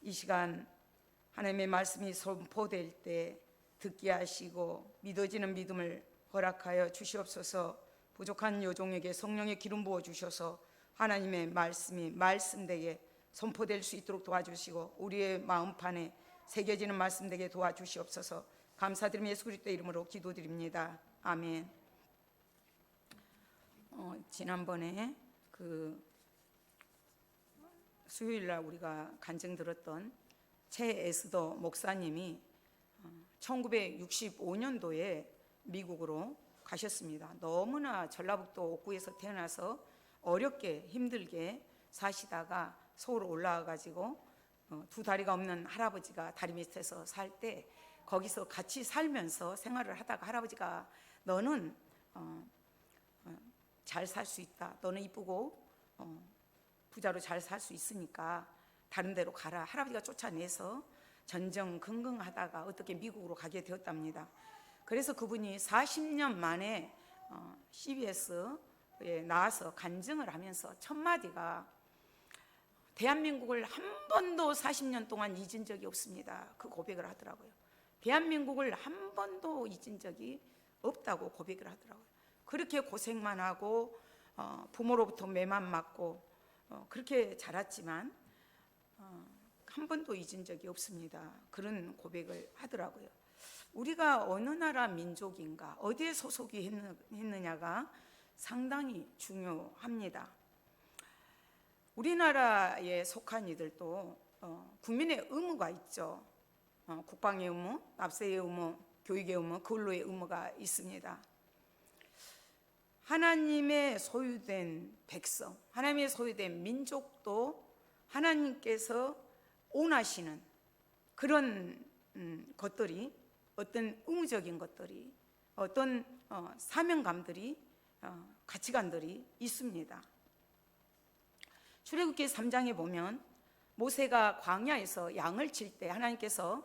이 시간 하나님의 말씀이 선포될 때 듣게 하시고 믿어지는 믿음을 허락하여 주시옵소서. 부족한 여종에게 성령의 기름 부어 주셔서 하나님의 말씀이 말씀되게 선포될 수 있도록 도와주시고 우리의 마음판에 새겨지는 말씀 되게 도와주시옵소서. 감사드리며 예수 그리스도의 이름으로 기도드립니다. 아멘. 지난번에 수요일날 우리가 간증 들었던 최에스더 목사님이 1965년도에 미국으로 가셨습니다. 너무나 전라북도 옥구에서 태어나서 어렵게 힘들게 사시다가 서울 올라와 가지고 두 다리가 없는 할아버지가 다리 밑에서 살 때 거기서 같이 살면서 생활을 하다가 할아버지가 너는 잘 살 수 있다. 너는 이쁘고 부자로 잘 살 수 있으니까 다른 데로 가라. 할아버지가 쫓아내서 전전긍긍하다가 어떻게 미국으로 가게 되었답니다. 그래서 그분이 40년 만에 CBS에 나와서 간증을 하면서 첫 마디가 대한민국을 한 번도 40년 동안 잊은 적이 없습니다. 그 고백을 하더라고요. 대한민국을 한 번도 잊은 적이 없다고 고백을 하더라고요. 그렇게 고생만 하고 부모로부터 매만 맞고 그렇게 자랐지만 한 번도 잊은 적이 없습니다. 그런 고백을 하더라고요. 우리가 어느 나라 민족인가, 어디에 소속이 했느냐가 상당히 중요합니다. 우리나라에 속한 이들도 국민의 의무가 있죠. 국방의 의무, 납세의 의무, 교육의 의무, 근로의 의무가 있습니다. 하나님의 소유된 백성, 하나님의 소유된 민족도 하나님께서 원하시는 그런 것들이, 어떤 의무적인 것들이, 어떤 사명감들이, 가치관들이 있습니다. 출애굽기 3장에 보면 모세가 광야에서 양을 칠 때 하나님께서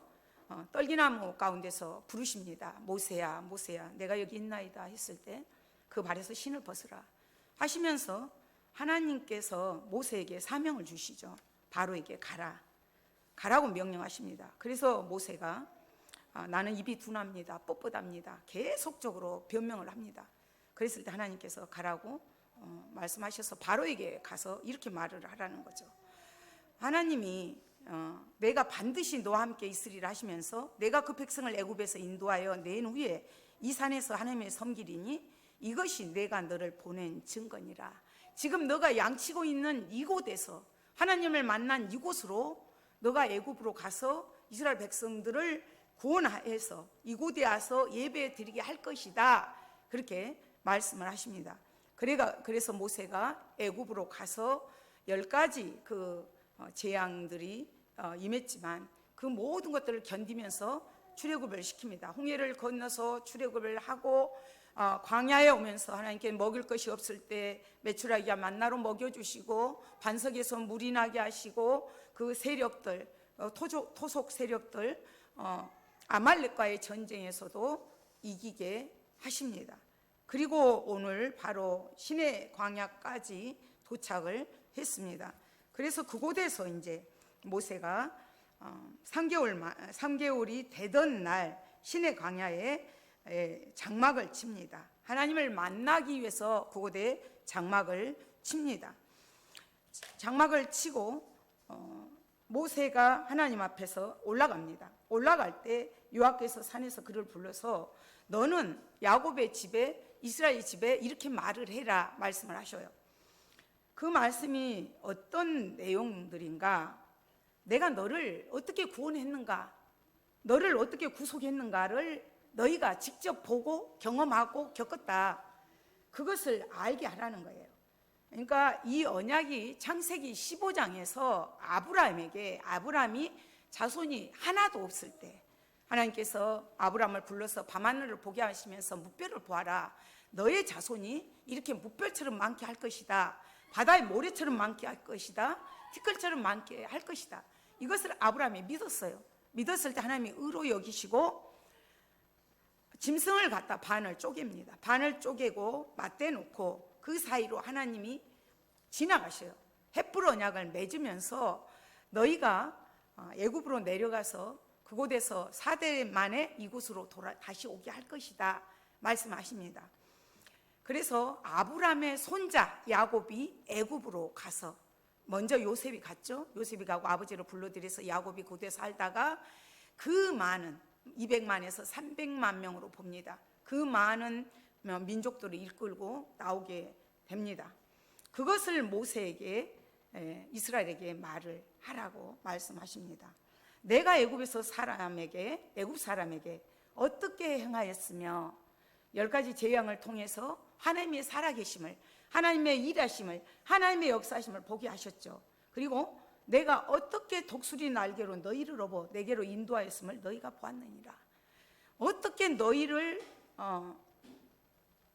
떨기나무 가운데서 부르십니다. 모세야 모세야 내가 여기 있나이다 했을 때 그 발에서 신을 벗으라 하시면서 하나님께서 모세에게 사명을 주시죠. 바로에게 가라고 명령하십니다. 그래서 모세가 나는 입이 둔합니다, 뻣뻣합니다 계속적으로 변명을 합니다. 그랬을 때 하나님께서 가라고 말씀하셔서 바로에게 가서 이렇게 말을 하라는 거죠. 하나님이 내가 반드시 너와 함께 있으리라 하시면서 내가 그 백성을 애굽에서 인도하여 낸 후에 이 산에서 하나님을 섬기리니 이것이 내가 너를 보낸 증거니라. 지금 너가 양치고 있는 이곳에서 하나님을 만난 이곳으로 너가 애굽으로 가서 이스라엘 백성들을 구원해서 이곳에 와서 예배 드리게 할 것이다. 그렇게 말씀을 하십니다. 그래서 모세가 애굽으로 가서 10가지 그 재앙들이 임했지만 그 모든 것들을 견디면서 출애굽을 시킵니다. 홍해를 건너서 출애굽을 하고 광야에 오면서 하나님께 먹을 것이 없을 때 메추라기와 만나로 먹여주시고 반석에서 물이 나게 하시고 그 세력들, 토속 세력들 아말렉과의 전쟁에서도 이기게 하십니다. 그리고 오늘 바로 시내 광야까지 도착을 했습니다. 그래서 그곳에서 이제 모세가 3개월이 되던 날 시내 광야에 장막을 칩니다. 하나님을 만나기 위해서 그곳에 장막을 칩니다. 장막을 치고 모세가 하나님 앞에서 올라갑니다. 올라갈 때 여호와께서 산에서 그를 불러서 너는 야곱의 집에 이스라엘 집에 이렇게 말을 해라 말씀을 하셔요. 그 말씀이 어떤 내용들인가, 내가 너를 어떻게 구원했는가, 너를 어떻게 구속했는가를 너희가 직접 보고 경험하고 겪었다. 그것을 알게 하라는 거예요. 그러니까 이 언약이 창세기 15장에서 아브라함이 자손이 하나도 없을 때 하나님께서 아브라함을 불러서 밤하늘을 보게 하시면서 무뼈를 보아라. 너의 자손이 이렇게 무뼈처럼 많게 할 것이다. 바다의 모래처럼 많게 할 것이다. 티끌처럼 많게 할 것이다. 이것을 아브라함이 믿었어요. 믿었을 때 하나님이 의로 여기시고 짐승을 갖다 반을 쪼갭니다. 반을 쪼개고 맞대놓고 그 사이로 하나님이 지나가셔요. 햇불 언약을 맺으면서 너희가 애굽으로 내려가서 그곳에서 4대 만에 이곳으로 다시 오게 할 것이다 말씀하십니다. 그래서 아브라함의 손자 야곱이 애굽으로 가서 먼저 요셉이 갔죠. 요셉이 가고 아버지를 불러들여서 야곱이 그곳에 살다가 그 많은 200만에서 300만 명으로 봅니다. 그 많은 민족들을 이끌고 나오게 됩니다. 그것을 모세에게 이스라엘에게 말을 하라고 말씀하십니다. 내가 애굽 사람에게 어떻게 행하였으며 10가지 재앙을 통해서 하나님의 살아계심을, 하나님의 일하심을, 하나님의 역사심을 보게 하셨죠. 그리고 내가 어떻게 독수리 날개로 너희를 업어 내게로 인도하였음을 너희가 보았느니라. 어떻게 너희를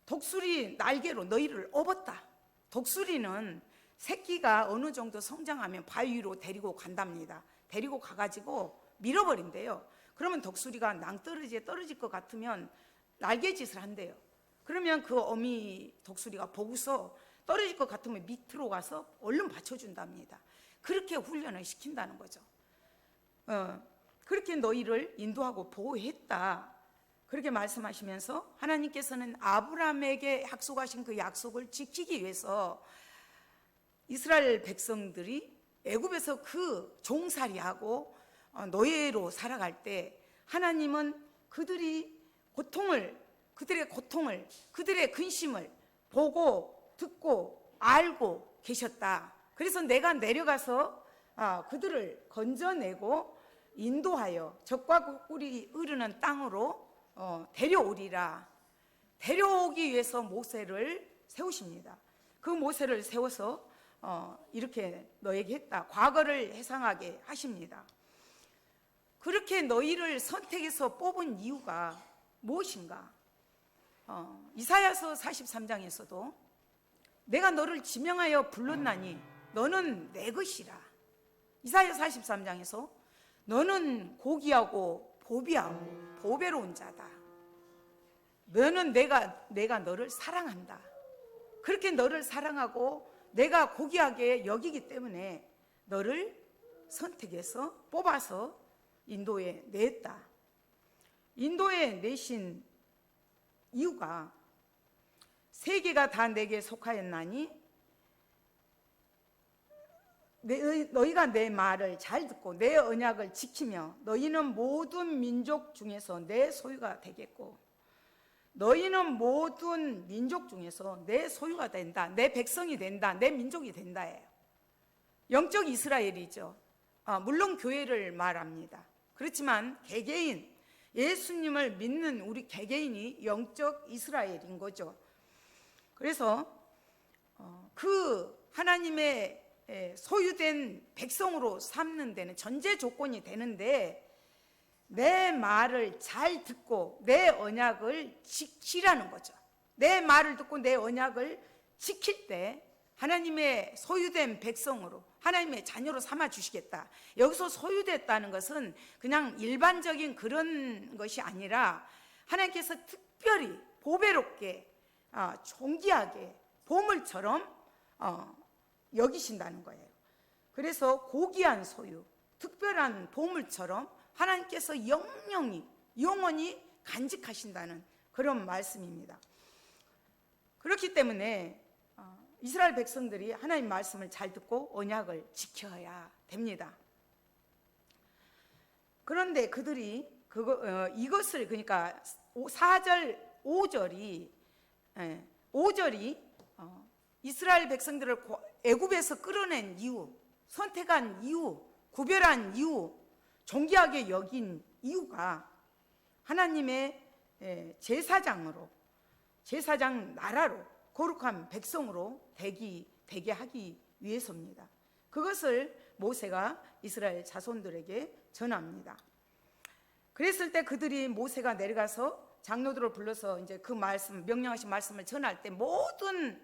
독수리 날개로 너희를 업었다. 독수리는 새끼가 어느 정도 성장하면 바위 위로 데리고 간답니다. 데리고 가가지고 밀어버린대요. 그러면 독수리가 낭떠러지에 떨어질 것 같으면 날개짓을 한대요. 그러면 그 어미 독수리가 보고서 떨어질 것 같으면 밑으로 가서 얼른 받쳐준답니다. 그렇게 훈련을 시킨다는 거죠. 그렇게 너희를 인도하고 보호했다. 그렇게 말씀하시면서 하나님께서는 아브라함에게 약속하신 그 약속을 지키기 위해서 이스라엘 백성들이 애굽에서 그 종살이하고 노예로 살아갈 때 하나님은 그들의 고통을, 그들의 근심을 보고 듣고 알고 계셨다. 그래서 내가 내려가서 그들을 건져내고 인도하여 적과 꿀이 흐르는 땅으로 데려오리라. 데려오기 위해서 모세를 세우십니다. 그 모세를 세워서 이렇게 너에게 했다. 과거를 회상하게 하십니다. 그렇게 너희를 선택해서 뽑은 이유가 무엇인가? 이사야서 43장에서도 내가 너를 지명하여 불렀나니 너는 내 것이라. 이사야 43장에서 너는 고귀하고 보비하고 보배로운 자다. 너는 내가 너를 사랑한다. 그렇게 너를 사랑하고 내가 고귀하게 여기기 때문에 너를 선택해서 뽑아서 인도에 냈다. 인도에 내신 이유가 세계가 다 내게 속하였나니 너희가 내 말을 잘 듣고 내 언약을 지키며 너희는 모든 민족 중에서 내 소유가 되겠고 너희는 모든 민족 중에서 내 소유가 된다. 내 백성이 된다. 내 민족이 된다예요. 영적 이스라엘이죠. 물론 교회를 말합니다. 그렇지만 개개인 예수님을 믿는 우리 개개인이 영적 이스라엘인 거죠. 그래서 그 하나님의 소유된 백성으로 삼는 데는 전제 조건이 되는데 내 말을 잘 듣고 내 언약을 지키라는 거죠. 내 말을 듣고 내 언약을 지킬 때 하나님의 소유된 백성으로 하나님의 자녀로 삼아 주시겠다. 여기서 소유됐다는 것은 그냥 일반적인 그런 것이 아니라 하나님께서 특별히 보배롭게 존귀하게 보물처럼 여기신다는 거예요. 그래서 고귀한 소유, 특별한 보물처럼 하나님께서 영원히 간직하신다는 그런 말씀입니다. 그렇기 때문에 이스라엘 백성들이 하나님 말씀을 잘 듣고 언약을 지켜야 됩니다. 그런데 그들이 이것을 그러니까 4절 5절이 이스라엘 백성들을 애굽에서 끌어낸 이유, 선택한 이유, 구별한 이유, 존귀하게 여긴 이유가 하나님의 제사장 나라로 거룩한 백성으로 되게 하기 위해서입니다. 그것을 모세가 이스라엘 자손들에게 전합니다. 그랬을 때 그들이 모세가 내려가서 장로들을 불러서 이제 그 말씀, 명령하신 말씀을 전할 때 모든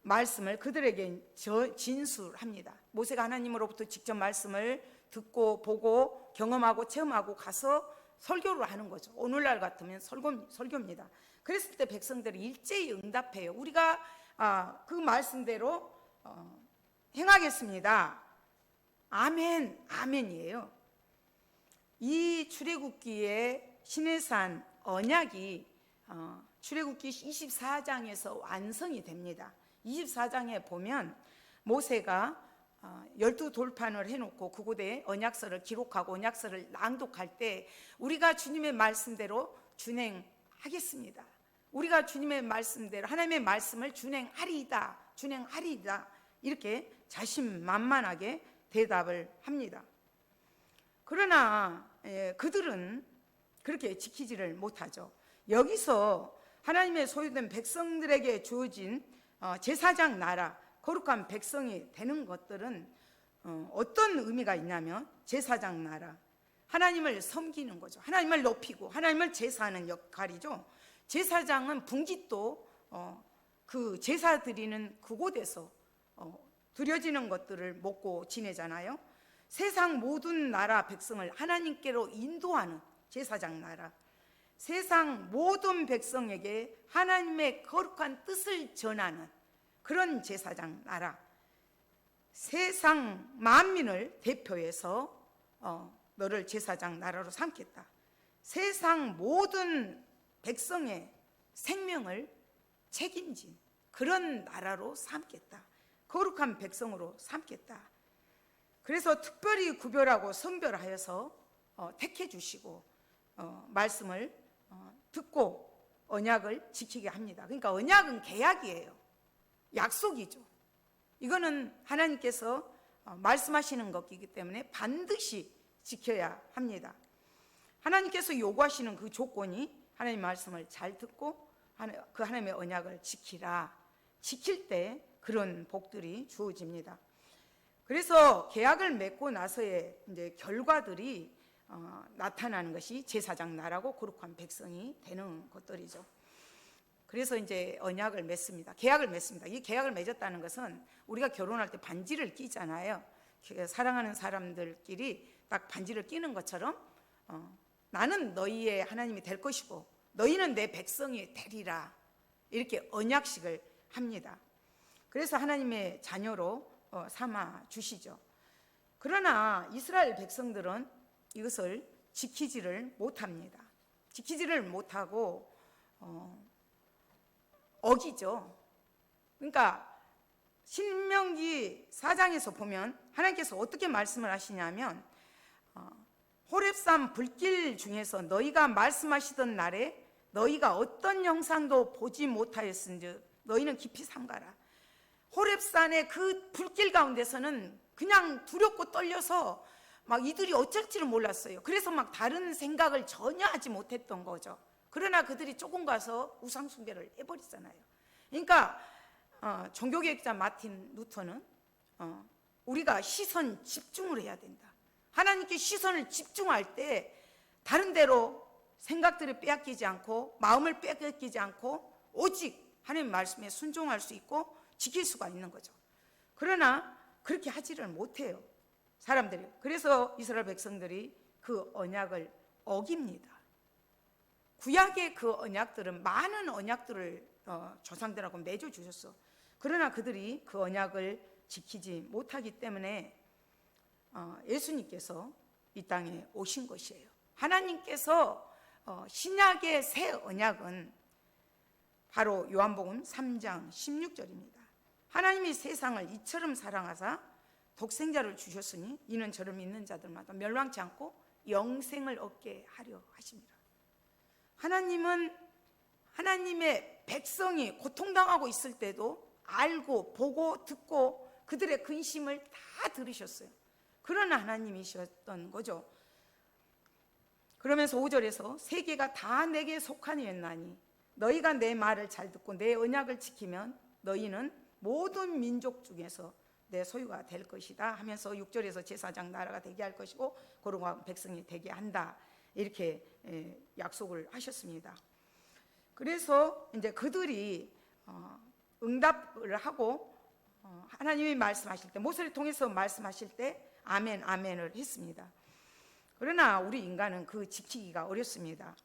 말씀을 그들에게 진술합니다. 모세가 하나님으로부터 직접 말씀을 듣고 보고 경험하고 체험하고 가서 설교를 하는 거죠. 오늘날 같으면 설교입니다. 그랬을 때 백성들이 일제히 응답해요. 우리가 그 말씀대로 행하겠습니다. 아멘, 아멘이에요. 이 출애굽기의 시내산 언약이 출애굽기 24장에서 완성이 됩니다. 24장에 보면 모세가 12돌판을 해놓고 그곳에 언약서를 기록하고 언약서를 낭독할 때 우리가 주님의 말씀대로 준행하겠습니다. 우리가 주님의 말씀대로 하나님의 말씀을 준행하리이다 이렇게 자신만만하게 대답을 합니다. 그러나 그들은 그렇게 지키지를 못하죠. 여기서 하나님의 소유된 백성들에게 주어진 제사장 나라, 거룩한 백성이 되는 것들은 어떤 의미가 있냐면 제사장 나라, 하나님을 섬기는 거죠. 하나님을 높이고 하나님을 제사하는 역할이죠. 제사장은 분깃도 그 제사 드리는 그곳에서 드려지는 것들을 먹고 지내잖아요. 세상 모든 나라 백성을 하나님께로 인도하는 제사장 나라, 세상 모든 백성에게 하나님의 거룩한 뜻을 전하는 그런 제사장 나라, 세상 만민을 대표해서 너를 제사장 나라로 삼겠다. 세상 모든 백성의 생명을 책임진 그런 나라로 삼겠다. 거룩한 백성으로 삼겠다. 그래서 특별히 구별하고 성별하여서 택해 주시고 말씀을 듣고 언약을 지키게 합니다. 그러니까 언약은 계약이에요. 약속이죠. 이거는 하나님께서 말씀하시는 것이기 때문에 반드시 지켜야 합니다. 하나님께서 요구하시는 그 조건이 하나님의 말씀을 잘 듣고 그 하나님의 언약을 지키라. 지킬 때 그런 복들이 주어집니다. 그래서 계약을 맺고 나서의 이제 결과들이 나타나는 것이 제사장 나라고 거룩한 백성이 되는 것들이죠. 그래서 이제 언약을 맺습니다. 계약을 맺습니다. 이 계약을 맺었다는 것은 우리가 결혼할 때 반지를 끼잖아요. 사랑하는 사람들끼리 딱 반지를 끼는 것처럼 나는 너희의 하나님이 될 것이고 너희는 내 백성이 되리라. 이렇게 언약식을 합니다. 그래서 하나님의 자녀로 삼아 주시죠. 그러나 이스라엘 백성들은 이것을 지키지를 못합니다. 지키지를 못하고 어기죠. 그러니까 신명기 4장에서 보면 하나님께서 어떻게 말씀을 하시냐면 호렙산 불길 중에서 너희가 말씀하시던 날에 너희가 어떤 형상도 보지 못하였은즉 너희는 깊이 삼가라. 호렙산의 그 불길 가운데서는 그냥 두렵고 떨려서 막 이들이 어쩔지를 몰랐어요. 그래서 막 다른 생각을 전혀 하지 못했던 거죠. 그러나 그들이 조금 가서 우상 숭배를 해버리잖아요. 그러니까 종교개혁자 마틴 루터는 우리가 시선 집중을 해야 된다. 하나님께 시선을 집중할 때 다른 데로 생각들을 빼앗기지 않고 마음을 빼앗기지 않고 오직 하나님의 말씀에 순종할 수 있고 지킬 수가 있는 거죠. 그러나 그렇게 하지를 못해요, 사람들이. 그래서 이스라엘 백성들이 그 언약을 어깁니다. 구약의 그 언약들은 많은 언약들을 조상들하고 맺어주셨어. 그러나 그들이 그 언약을 지키지 못하기 때문에 예수님께서 이 땅에 오신 것이에요. 하나님께서 신약의 새 언약은 바로 요한복음 3장 16절입니다. 하나님이 세상을 이처럼 사랑하사 독생자를 주셨으니 이는 저를 믿는 자들마다 멸망치 않고 영생을 얻게 하려 하십니다. 하나님은 하나님의 백성이 고통당하고 있을 때도 알고 보고 듣고 그들의 근심을 다 들으셨어요. 그런 하나님이셨던 거죠. 그러면서 5절에서 세계가 다 내게 속하니였나니 너희가 내 말을 잘 듣고 내 언약을 지키면 너희는 모든 민족 중에서 내 소유가 될 것이다 하면서 6절에서 제사장 나라가 되게 할 것이고 거룩한 백성이 되게 한다 이렇게 약속을 하셨습니다. 그래서 이제 그들이 응답을 하고 하나님이 말씀하실 때 모세를 통해서 말씀하실 때 아멘 아멘을 했습니다. 그러나 우리 인간은 그 지키기가 어렵습니다.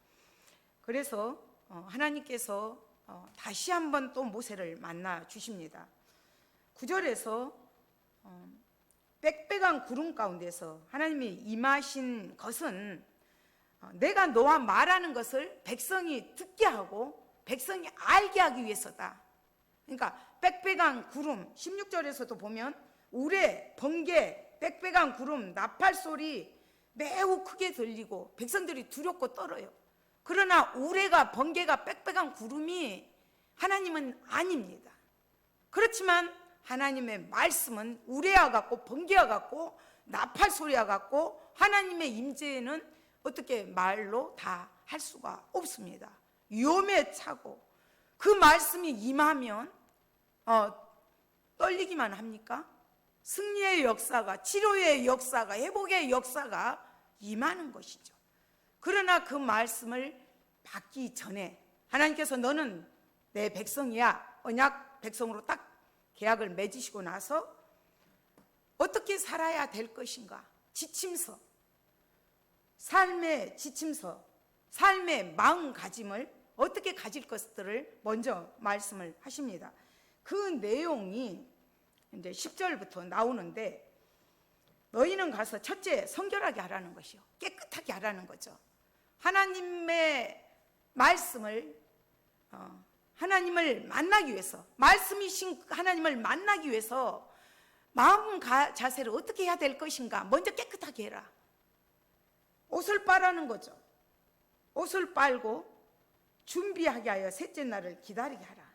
그래서 하나님께서 다시 한번 또 모세를 만나 주십니다. 9절에서 빽빽한 구름 가운데서 하나님이 임하신 것은 내가 너와 말하는 것을 백성이 듣게 하고 백성이 알게 하기 위해서다. 그러니까 빽빽한 구름, 16절에서도 보면 우레, 번개, 빽빽한 구름, 나팔 소리 매우 크게 들리고 백성들이 두렵고 떨어요. 그러나 우레가, 번개가, 빽빽한 구름이 하나님은 아닙니다. 그렇지만 하나님의 말씀은 우레와 같고 번개와 같고 나팔 소리와 같고 하나님의 임재에는 어떻게 말로 다 할 수가 없습니다. 위험에 차고 그 말씀이 임하면 떨리기만 합니까? 승리의 역사가, 치료의 역사가, 회복의 역사가 임하는 것이죠. 그러나 그 말씀을 받기 전에 하나님께서 너는 내 백성이야, 언약 백성으로 딱 계약을 맺으시고 나서 어떻게 살아야 될 것인가, 지침서, 삶의 지침서, 삶의 마음가짐을 어떻게 가질 것들을 먼저 말씀을 하십니다. 그 내용이 이제 10절부터 나오는데, 너희는 가서 첫째 성결하게 하라는 것이요, 깨끗하게 하라는 거죠. 하나님의 말씀을 하나님을 만나기 위해서, 말씀이신 하나님을 만나기 위해서 마음 자세를 어떻게 해야 될 것인가, 먼저 깨끗하게 해라. 옷을 빨라는 거죠. 옷을 빨고 준비하게 하여 셋째 날을 기다리게 하라.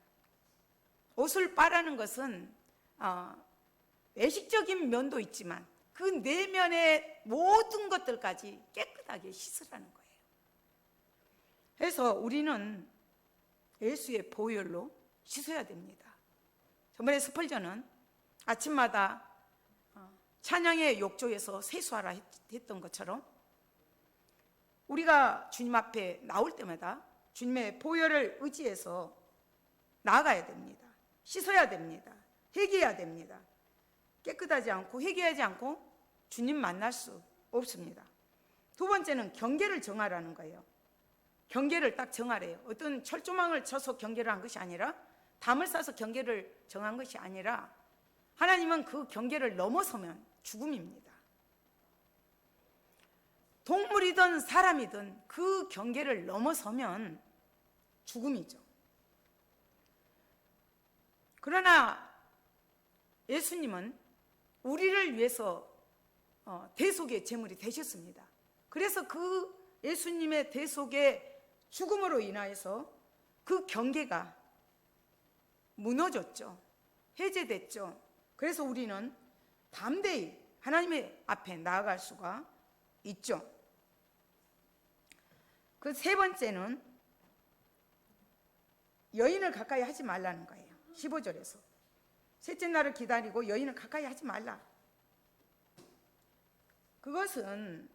옷을 빨라는 것은 외식적인 면도 있지만 그 내면의 모든 것들까지 깨끗하게 씻으라는 거예요. 그래서 우리는 예수의 보혈로 씻어야 됩니다. 저번에 스펄전은 아침마다 찬양의 욕조에서 세수하라 했던 것처럼 우리가 주님 앞에 나올 때마다 주님의 보혈을 의지해서 나아가야 됩니다. 씻어야 됩니다. 회개해야 됩니다. 깨끗하지 않고 회개하지 않고 주님 만날 수 없습니다. 두 번째는 경계를 정하라는 거예요. 경계를 딱 정하래요. 어떤 철조망을 쳐서 경계를 한 것이 아니라, 담을 싸서 경계를 정한 것이 아니라, 하나님은 그 경계를 넘어서면 죽음입니다. 동물이든 사람이든 그 경계를 넘어서면 죽음이죠. 그러나 예수님은 우리를 위해서 대속의 제물이 되셨습니다. 그래서 그 예수님의 대속의 죽음으로 인하여서 그 경계가 무너졌죠. 해제됐죠. 그래서 우리는 담대히 하나님의 앞에 나아갈 수가 있죠. 그 세 번째는 여인을 가까이 하지 말라는 거예요. 15절에서 셋째 날을 기다리고 여인을 가까이 하지 말라. 그것은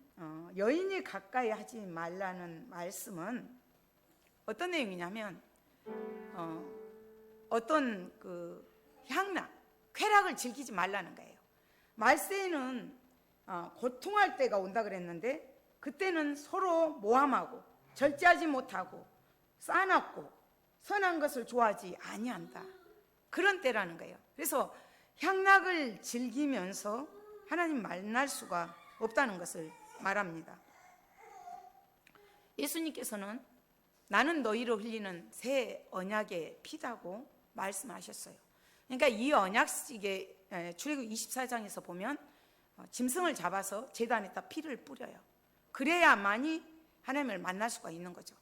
여인이 가까이 하지 말라는 말씀은 어떤 내용이냐면 어떤 그 향락, 쾌락을 즐기지 말라는 거예요. 말세에는 고통할 때가 온다 그랬는데, 그때는 서로 모함하고 절제하지 못하고 싸납고 선한 것을 좋아하지 아니한다, 그런 때라는 거예요. 그래서 향락을 즐기면서 하나님 만날 수가 없다는 것을 말합니다. 예수님께서는 나는 너희로 흘리는 새 언약의 피다고 말씀하셨어요. 그러니까 이 언약식의 출애굽 24장에서 보면 짐승을 잡아서 제단에다 피를 뿌려요. 그래야만이 하나님을 만날 수가 있는 거죠.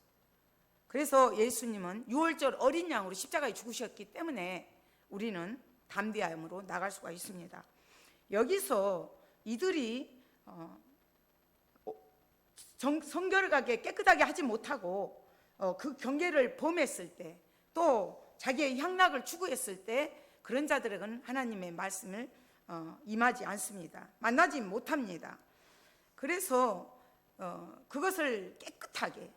그래서 예수님은 유월절 어린 양으로 십자가에 죽으셨기 때문에 우리는 담대함으로 나갈 수가 있습니다. 여기서 이들이 성결하게 깨끗하게 하지 못하고 그 경계를 범했을 때, 또 자기의 향락을 추구했을 때, 그런 자들에게는 하나님의 말씀을 임하지 않습니다. 만나지 못합니다. 그래서 그것을 깨끗하게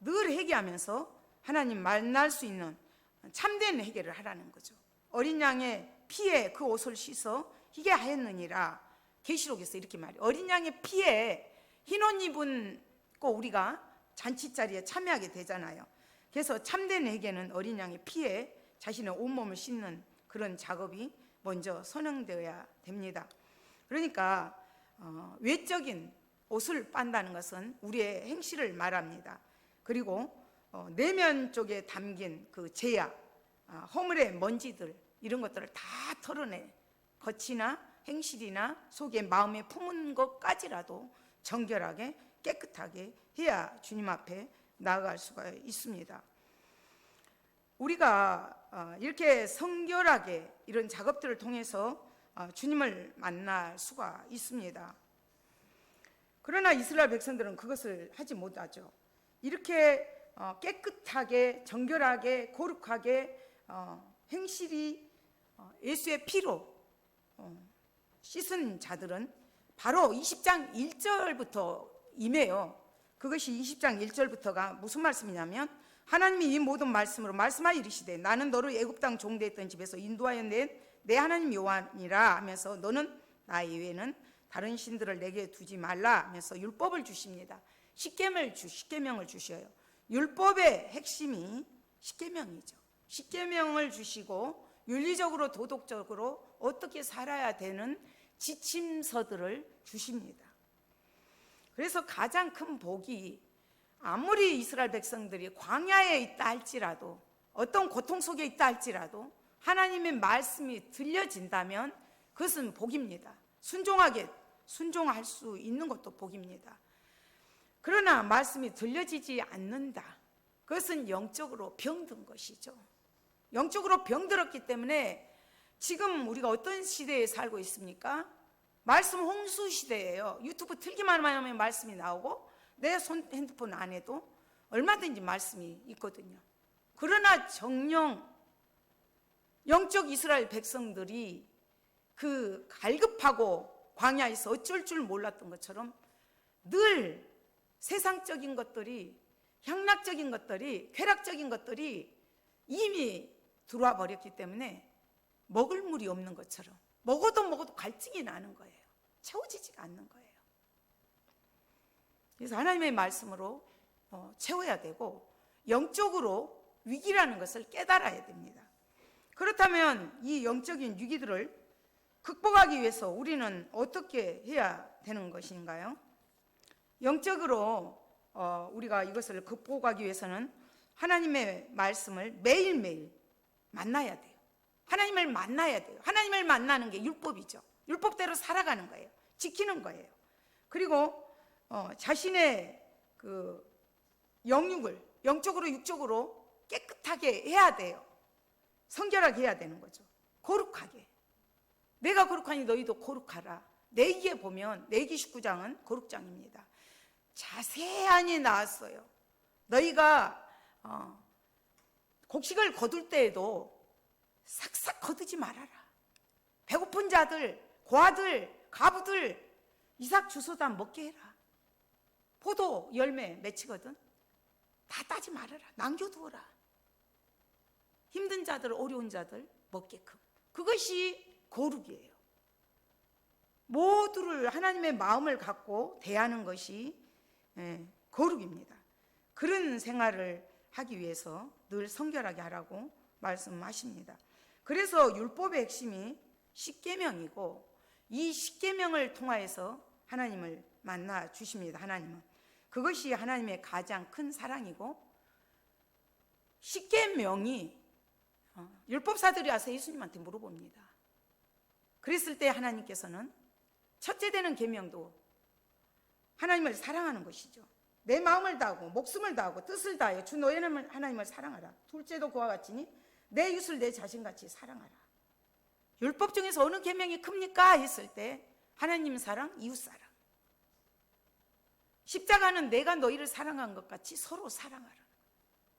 늘 회개하면서 하나님 만날 수 있는 참된 회개를 하라는 거죠. 어린 양의 피에 그 옷을 씻어 희게 하였느니라. 계시록에서 이렇게 말해요. 어린 양의 피에 흰 옷 입은 거 우리가 잔치자리에 참여하게 되잖아요. 그래서 참된 회개는 어린 양의 피에 자신의 온몸을 씻는 그런 작업이 먼저 선행되어야 됩니다. 그러니까 외적인 옷을 빤다는 것은 우리의 행실을 말합니다. 그리고 내면 쪽에 담긴 그 죄악, 허물의 먼지들 이런 것들을 다 털어내 겉이나 행실이나 속에 마음에 품은 것까지라도 정결하게 깨끗하게 해야 주님 앞에 나아갈 수가 있습니다. 우리가 이렇게 성결하게 이런 작업들을 통해서 주님을 만날 수가 있습니다. 그러나 이스라엘 백성들은 그것을 하지 못하죠. 이렇게 깨끗하게 정결하게 거룩하게 행실이 예수의 피로 씻은 자들은 바로 20장 1절부터 임해요. 그것이 20장 1절부터가 무슨 말씀이냐면 하나님이 이 모든 말씀으로 말씀하여 이르시되 나는 너를 애굽 땅 종되었던 집에서 인도하여 낸 내 하나님 여호와니라 하면서 너는 나 이외에는 다른 신들을 내게 두지 말라 하면서 율법을 주십니다. 십계명을 주셔요. 율법의 핵심이 십계명이죠. 십계명을 주시고 윤리적으로 도덕적으로 어떻게 살아야 되는 지침서들을 주십니다. 그래서 가장 큰 복이 아무리 이스라엘 백성들이 광야에 있다 할지라도 어떤 고통 속에 있다 할지라도 하나님의 말씀이 들려진다면 그것은 복입니다. 순종할 수 있는 것도 복입니다. 그러나 말씀이 들려지지 않는다. 그것은 영적으로 병든 것이죠. 영적으로 병들었기 때문에 지금 우리가 어떤 시대에 살고 있습니까? 말씀 홍수 시대예요. 유튜브 틀기만 하면 말씀이 나오고 내 핸드폰 안에도 얼마든지 말씀이 있거든요. 그러나 정령 영적 이스라엘 백성들이 그 갈급하고 광야에서 어쩔 줄 몰랐던 것처럼 늘 세상적인 것들이, 향락적인 것들이, 쾌락적인 것들이 이미 들어와 버렸기 때문에 먹을 물이 없는 것처럼 먹어도 갈증이 나는 거예요. 채워지지가 않는 거예요. 그래서 하나님의 말씀으로 채워야 되고 영적으로 위기라는 것을 깨달아야 됩니다. 그렇다면 이 영적인 위기들을 극복하기 위해서 우리는 어떻게 해야 되는 것인가요? 영적으로 우리가 이것을 극복하기 위해서는 하나님의 말씀을 매일매일 만나야 돼요. 하나님을 만나야 돼요. 하나님을 만나는 게 율법이죠. 율법대로 살아가는 거예요. 지키는 거예요. 그리고 자신의 그 영육을 영적으로 육적으로 깨끗하게 해야 돼요. 성결하게 해야 되는 거죠. 거룩하게. 내가 거룩하니 너희도 거룩하라. 레위기에 보면 레위기 19장은 거룩장입니다. 자세하게 나왔어요. 너희가 곡식을 거둘 때에도 싹싹 거두지 말아라. 배고픈 자들, 고아들, 가부들 이삭 주소다 먹게 해라. 포도 열매 맺히거든. 다 따지 말아라. 남겨두어라. 힘든 자들, 어려운 자들 먹게끔. 그것이 거룩이에요. 모두를 하나님의 마음을 갖고 대하는 것이 거룩입니다. 그런 생활을 하기 위해서 늘 성결하게 하라고 말씀하십니다. 그래서 율법의 핵심이 십계명이고 이 십계명을 통하여서 하나님을 만나 주십니다. 하나님은 그것이 하나님의 가장 큰 사랑이고 십계명이 율법사들이 와서 예수님한테 물어봅니다. 그랬을 때 하나님께서는 첫째 되는 계명도 하나님을 사랑하는 것이죠. 내 마음을 다하고 목숨을 다하고 뜻을 다하여 주 너의 하나님을 사랑하라. 둘째도 그와 같으니 내 이웃을 내 자신같이 사랑하라. 율법 중에서 어느 계명이 큽니까? 했을 때 하나님 사랑, 이웃 사랑. 십자가는 내가 너희를 사랑한 것 같이 서로 사랑하라.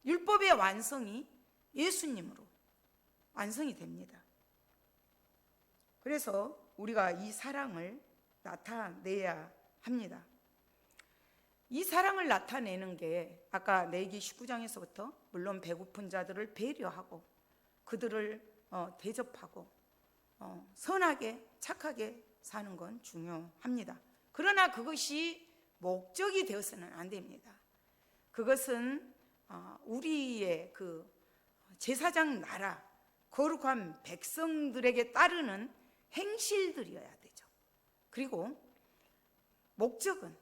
율법의 완성이 예수님으로 완성이 됩니다. 그래서 우리가 이 사랑을 나타내야 합니다. 이 사랑을 나타내는 게 아까 레위기 19장에서부터 물론 배고픈 자들을 배려하고 그들을 대접하고 선하게 착하게 사는 건 중요합니다. 그러나 그것이 목적이 되어서는 안 됩니다. 그것은 우리의 그 제사장 나라 거룩한 백성들에게 따르는 행실들이어야 되죠. 그리고 목적은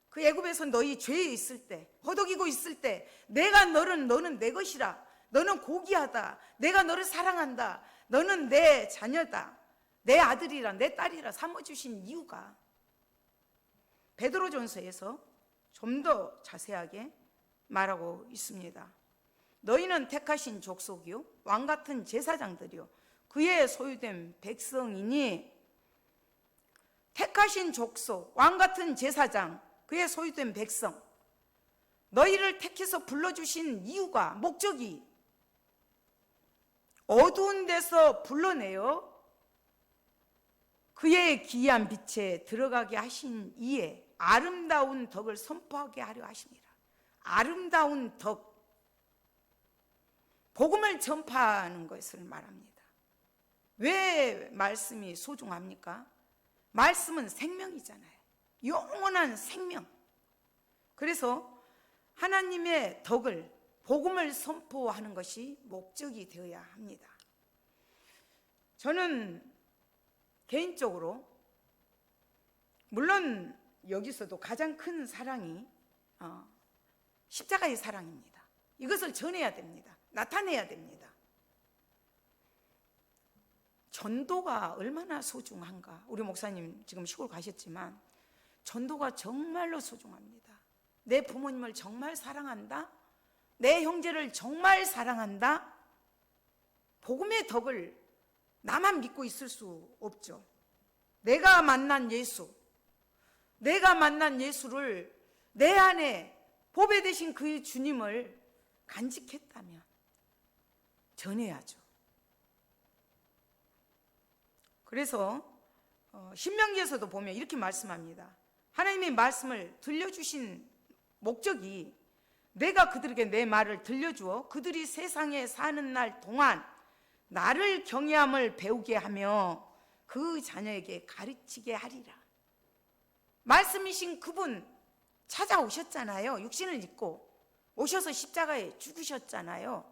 그 애굽에서 너희 죄에 있을 때, 허덕이고 있을 때 내가 너는 내 것이라, 너는 고귀하다, 내가 너를 사랑한다, 너는 내 자녀다, 내 아들이라 내 딸이라 삼아주신 이유가 베드로전서에서 좀 더 자세하게 말하고 있습니다. 너희는 택하신 족속이요 왕같은 제사장들이요 그의 소유된 백성이니, 택하신 족속, 왕같은 제사장, 그의 소유된 백성, 너희를 택해서 불러주신 이유가, 목적이 어두운 데서 불러내어 그의 기이한 빛에 들어가게 하신 이에 아름다운 덕을 선포하게 하려 하십니다. 아름다운 덕, 복음을 전파하는 것을 말합니다. 왜 말씀이 소중합니까? 말씀은 생명이잖아요. 영원한 생명. 그래서 하나님의 덕을, 복음을 선포하는 것이 목적이 되어야 합니다. 저는 개인적으로, 물론 여기서도 가장 큰 사랑이 십자가의 사랑입니다. 이것을 전해야 됩니다. 나타내야 됩니다. 전도가 얼마나 소중한가. 우리 목사님 지금 시골 가셨지만 전도가 정말로 소중합니다. 내 부모님을 정말 사랑한다, 내 형제를 정말 사랑한다, 복음의 덕을 나만 믿고 있을 수 없죠. 내가 만난 예수를, 내 안에 보배 되신 그 주님을 간직했다면 전해야죠. 그래서 신명기에서도 보면 이렇게 말씀합니다. 하나님의 말씀을 들려주신 목적이, 내가 그들에게 내 말을 들려주어 그들이 세상에 사는 날 동안 나를 경외함을 배우게 하며 그 자녀에게 가르치게 하리라. 말씀이신 그분 찾아오셨잖아요. 육신을 입고 오셔서 십자가에 죽으셨잖아요.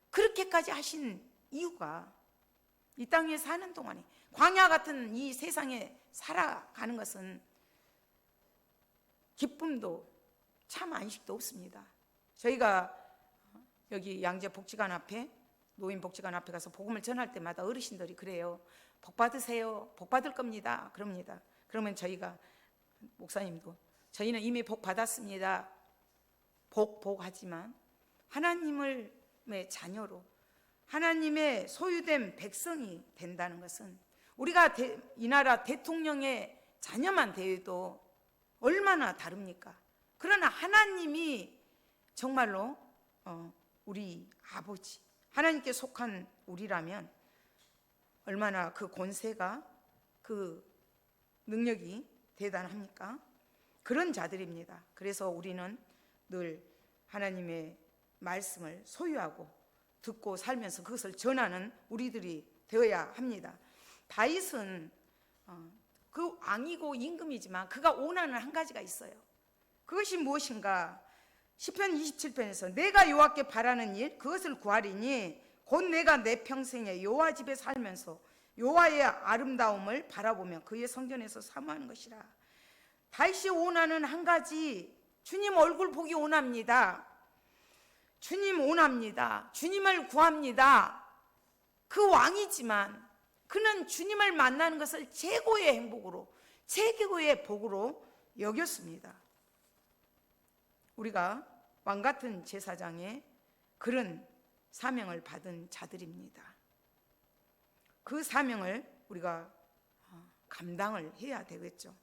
그렇게까지 하신 이유가 이 땅에 사는 동안에, 광야 같은 이 세상에 살아가는 것은 기쁨도 참 안식도 없습니다. 저희가 여기 양재복지관 앞에, 노인복지관 앞에 가서 복음을 전할 때마다 어르신들이 그래요. 복 받으세요. 복 받을 겁니다. 그럽니다. 그러면 저희가, 목사님도, 저희는 이미 복 받았습니다. 복하지만 하나님의 자녀로, 하나님의 소유된 백성이 된다는 것은, 우리가 이 나라 대통령의 자녀만 되어도 얼마나 다릅니까? 그러나 하나님이 정말로 우리 아버지, 하나님께 속한 우리라면 얼마나 그 권세가, 그 능력이 대단합니까? 그런 자들입니다. 그래서 우리는 늘 하나님의 말씀을 소유하고 듣고 살면서 그것을 전하는 우리들이 되어야 합니다. 다윗은 그 왕이고 임금이지만 그가 원하는 한 가지가 있어요. 그것이 무엇인가? 시편 27편에서 내가 여호와께 바라는 일, 그것을 구하리니 곧 내가 내 평생에 여호와 집에 살면서 여호와의 아름다움을 바라보며 그의 성전에서 사모하는 것이라. 다윗이 원하는 한 가지, 주님 얼굴 보기 원합니다. 주님 원합니다. 주님을 구합니다. 그 왕이지만 그는 주님을 만나는 것을 최고의 행복으로, 최고의 복으로 여겼습니다. 우리가 왕같은 제사장의 그런 사명을 받은 자들입니다. 그 사명을 우리가 감당을 해야 되겠죠.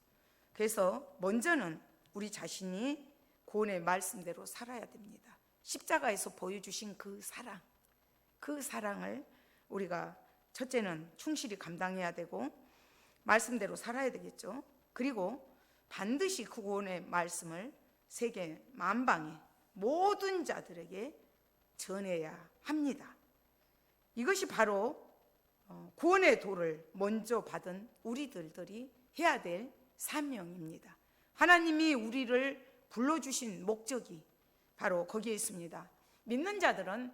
그래서 먼저는 우리 자신이 구원의 말씀대로 살아야 됩니다. 십자가에서 보여주신 그 사랑을 우리가 첫째는 충실히 감당해야 되고 말씀대로 살아야 되겠죠. 그리고 반드시 그 구원의 말씀을 세계 만방의 모든 자들에게 전해야 합니다. 이것이 바로 구원의 도를 먼저 받은 우리들이 해야 될 사명입니다. 하나님이 우리를 불러주신 목적이 바로 거기에 있습니다. 믿는 자들은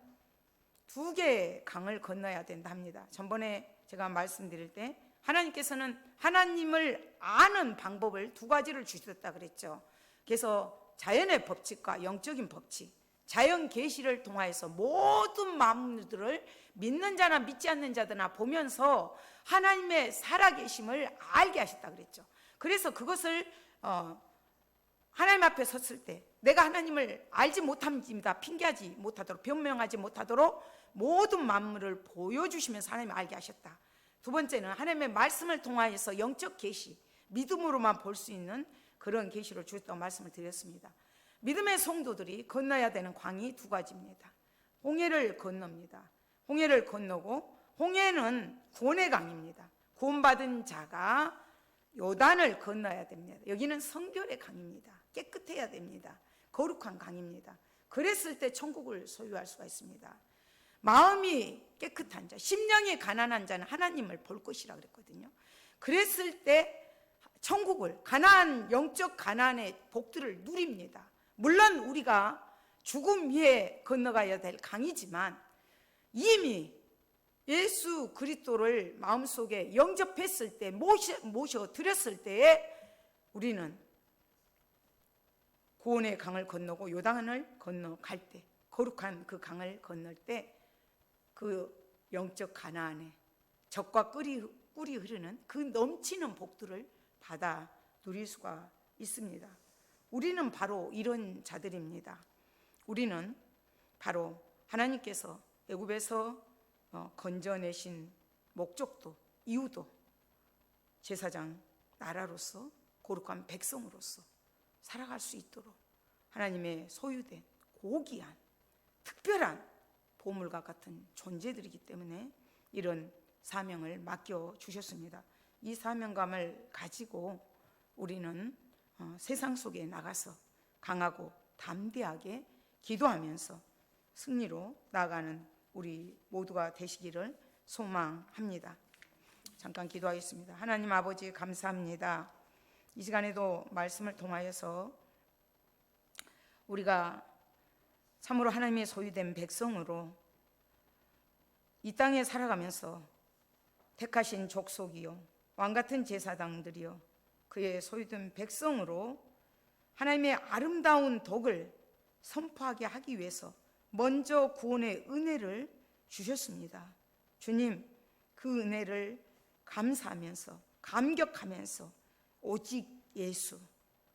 두 개의 강을 건너야 된다 합니다. 전번에 제가 말씀드릴 때 하나님께서는 하나님을 아는 방법을 두 가지를 주셨다 그랬죠. 그래서 자연의 법칙과 영적인 법칙, 자연 계시를 통하여서 모든 만물들을 믿는 자나 믿지 않는 자들나 보면서 하나님의 살아계심을 알게 하셨다 그랬죠. 그래서 그것을 하나님 앞에 섰을 때 내가 하나님을 알지 못합니다 핑계하지 못하도록, 변명하지 못하도록 모든 만물을 보여주시면서 하나님을 알게 하셨다. 두 번째는 하나님의 말씀을 통하여서 영적 계시, 믿음으로만 볼 수 있는 그런 계시를 주셨다고 말씀을 드렸습니다. 믿음의 성도들이 건너야 되는 강이 두 가지입니다. 홍해를 건넙니다. 홍해를 건너고, 홍해는 구원의 강입니다. 구원받은 자가 요단을 건너야 됩니다. 여기는 성결의 강입니다. 깨끗해야 됩니다. 거룩한 강입니다. 그랬을 때 천국을 소유할 수가 있습니다. 마음이 깨끗한 자, 심령이 가난한 자는 하나님을 볼 것이라 그랬거든요. 그랬을 때 천국을, 가나안, 영적 가나안의 복들을 누립니다. 물론 우리가 죽음 위에 건너가야 될 강이지만 이미 예수 그리스도를 마음속에 영접했을 때, 모셔 드렸을 때에 우리는 구원의 강을 건너고 요단을 건너갈 때, 거룩한 그 강을 건널 때 그 영적 가나안에 젖과 꿀이 흐르는 그 넘치는 복들을 받아 누릴 수가 있습니다. 우리는 바로 이런 자들입니다. 우리는 바로 하나님께서 애굽에서 건져내신 목적도, 이유도 제사장 나라로서 거룩한 백성으로서 살아갈 수 있도록 하나님의 소유된 고귀한 특별한 보물과 같은 존재들이기 때문에 이런 사명을 맡겨주셨습니다. 이 사명감을 가지고 우리는 세상 속에 나가서 강하고 담대하게 기도하면서 승리로 나아가는 우리 모두가 되시기를 소망합니다. 잠깐 기도하겠습니다. 하나님 아버지 감사합니다. 이 시간에도 말씀을 통하여서 우리가 참으로 하나님의 소유된 백성으로 이 땅에 살아가면서 택하신 족속이요 왕같은 제사장들이요 그의 소유된 백성으로 하나님의 아름다운 덕을 선포하게 하기 위해서 먼저 구원의 은혜를 주셨습니다. 주님, 그 은혜를 감사하면서 감격하면서 오직 예수,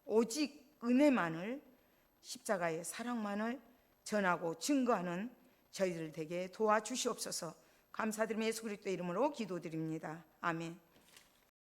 오직 은혜만을, 십자가의 사랑만을 전하고 증거하는 저희들 되게 도와주시옵소서. 감사드리며 예수 그리스도의 이름으로 기도드립니다. 아멘.